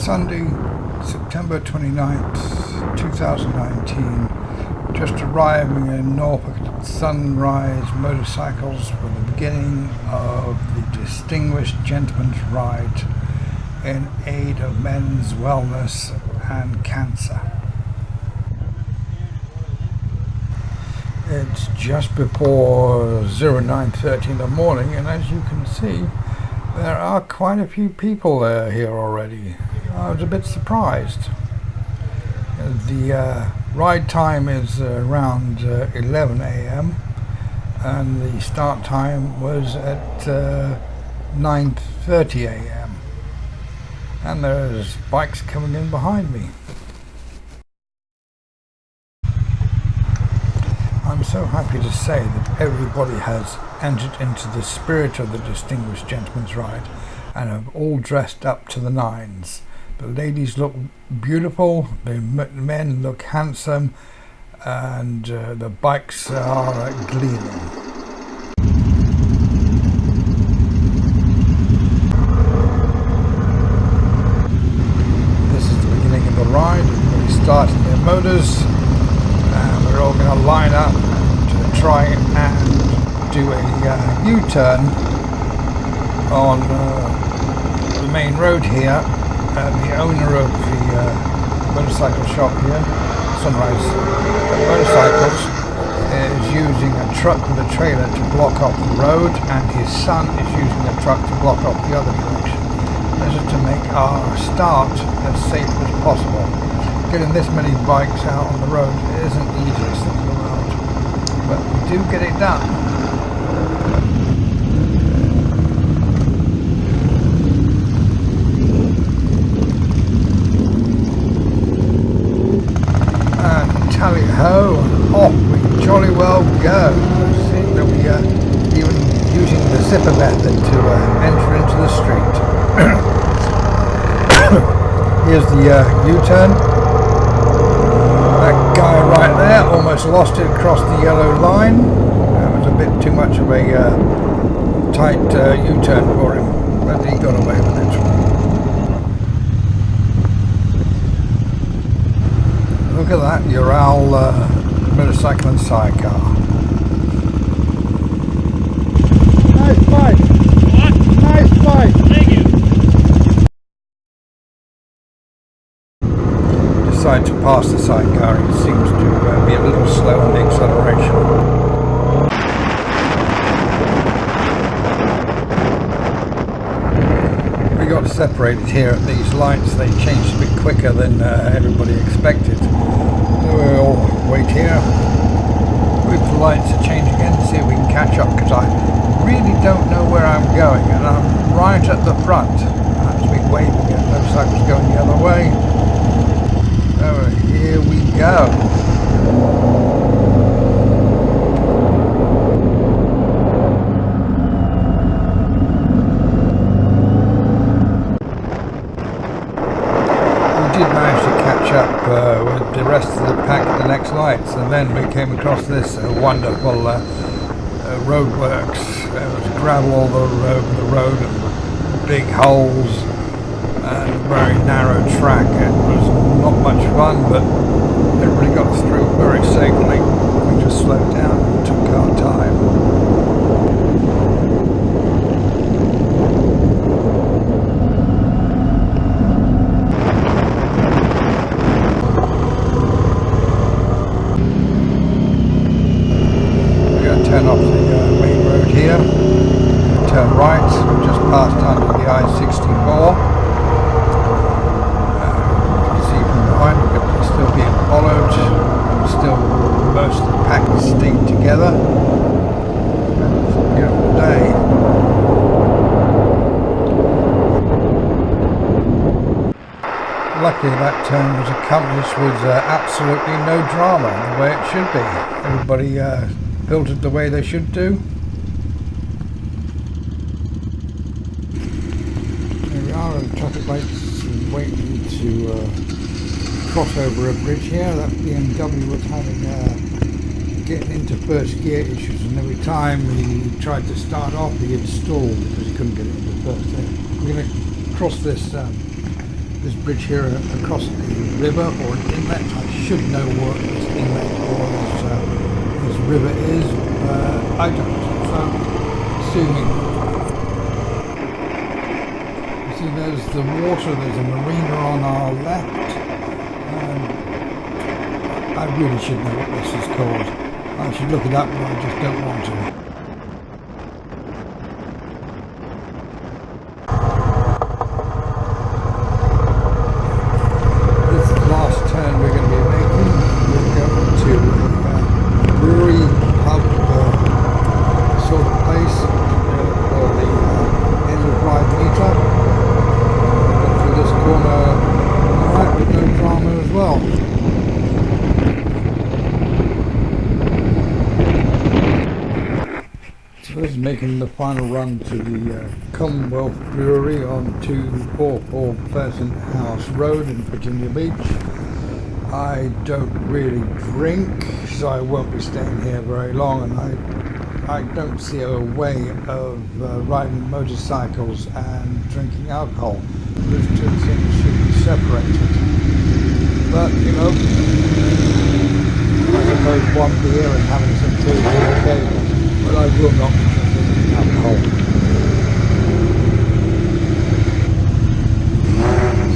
Sunday, September 29th, 2019. Just arriving in Northfolk at Sunrise Motorcycles for the beginning of the Distinguished Gentleman's Ride in aid of men's wellness and cancer. It's just before 09:30 in the morning, and as you can see, there are quite a few people here already. I was a bit surprised. The ride time is around 11 a.m. and the start time was at 9:30 a.m. and there's bikes coming in behind me. I'm so happy to say that everybody has entered into the spirit of the Distinguished Gentleman's Ride and have all dressed up to the nines. The ladies look beautiful, the men look handsome, and the bikes are gleaming. This is the beginning of the ride. Everybody's starting their motors, and we're all going to line up and try and do a U-turn on the main road here. The owner of the motorcycle shop here, Sunrise Motorcycles, is using a truck with a trailer to block off the road, and his son is using a truck to block off the other direction. This is to make our start as safe as possible. Getting this many bikes out on the road isn't the easiest thing in the world, but we do get it done. Tally-ho, off we jolly well go. See that we are even using the zipper method to enter into the street. Here's the U-turn. That guy right there almost lost it across the yellow line. That was a bit too much of a tight U-turn for him, but he got away with it. Look at that, Ural motorcycle and sidecar. Nice bike. What? Nice bike. Thank you. Decide to pass the sidecar. It seems to be a little slow on the acceleration. We got separated here at these lights. They changed a bit quicker than everybody expected. We'll wait here, wait for the lights to change again, see if we can catch up, because I really don't know where I'm going, and I'm right at the front. I've been waving at motorcycles going the other way. So here we go. Did manage to catch up with the rest of the pack at the next lights, and then we came across this wonderful roadworks. There was gravel all over the road and big holes and a very narrow track. It was not much fun, but everybody got through very safely. We just slowed down and took our time. Turn off the main road here, turn right, we just passed under the I-64. You can see from behind we're still being followed, still most of the pack is stayed together. It's a beautiful day. Luckily that turn was accomplished with absolutely no drama, the way it should be. Everybody filtered the way they should do. There we are, the traffic lights waiting to cross over a bridge here. That BMW was having getting into first gear issues, and every time he tried to start off he had stalled because he couldn't get it into first. So we're going to cross this this bridge here across the river or an inlet. I should know what this inlet or this river is, but I don't. So, assuming. You see, there's the water. There's a marina on our left. I really should know what this is called. I should look it up, but I just don't want to. Making the final run to the Commonwealth Brewery on 244 Pleasant House Road in Virginia Beach. I don't really drink, so I won't be staying here very long, and I don't see a way of riding motorcycles and drinking alcohol. Those two things should be separated. But, you know, I suppose one beer and having some food is okay, but I will not be alcohol.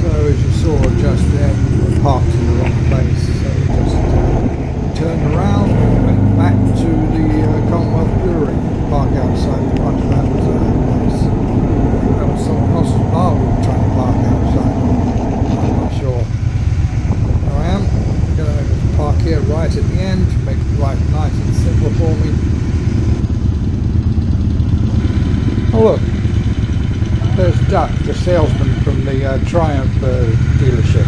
So as you saw just then, we were parked in the wrong place, so we just turned around and went back to the Commonwealth Brewery. Park outside the front of that was a place. There was someone else's bar we were trying to park outside. I'm not sure. Here I am. I'm going to park here right at the end, make life nice and simple for me. Oh look, there's Duck, the salesman from the Triumph dealership.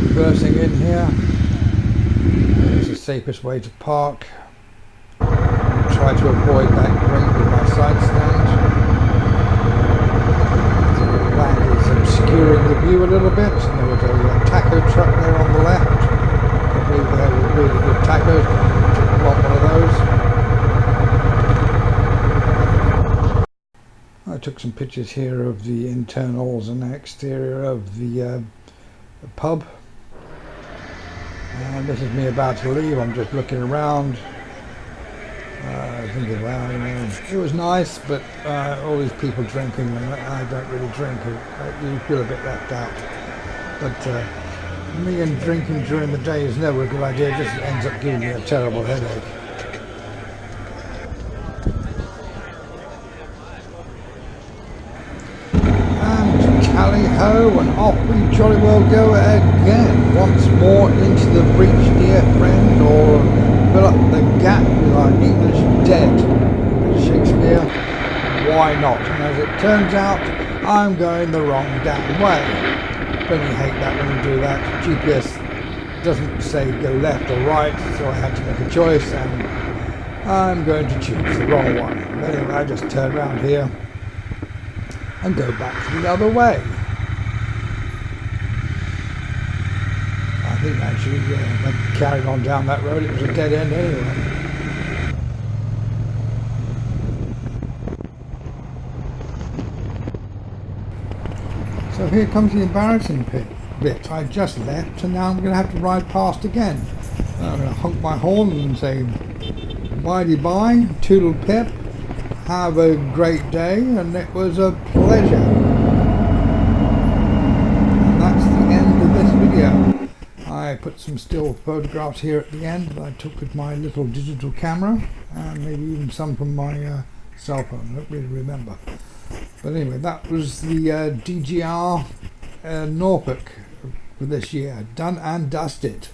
Reversing in here, it's the safest way to park. Try to avoid that drink with my side stand. That is obscuring the view a little bit, and there was a taco truck there on the left. I believe they were really good tacos. Want one of those. I took some pictures here of the internals and exterior of the pub. And this is me about to leave. I'm just looking around, thinking, wow, you know, it was nice, but all these people drinking, and I don't really drink. You feel a bit left out. But me and drinking during the day is never a good idea. It just ends up giving me a terrible headache. And tally-ho, and off we jolly well go again. Once more into the breach, dear friend, or fill up the gap with our English dead. Shakespeare, why not? And as it turns out, I'm going the wrong damn way. Don't you hate that when you do that? GPS doesn't say go left or right, so I had to make a choice, and I'm going to choose the wrong one. But anyway, I just turn around here and go back the other way. I think actually, if I carried on down that road, it was a dead end anyway. So here comes the embarrassing bit. I just left, and now I'm going to have to ride past again. I'm going to honk my horn and say, bye-de-bye, toodle-pip, have a great day, and it was a pleasure. And that's the end of this video. I put some still photographs here at the end that I took with my little digital camera, and maybe even some from my cell phone. I don't really remember. But anyway, that was the DGR Northfolk for this year. Done and dusted.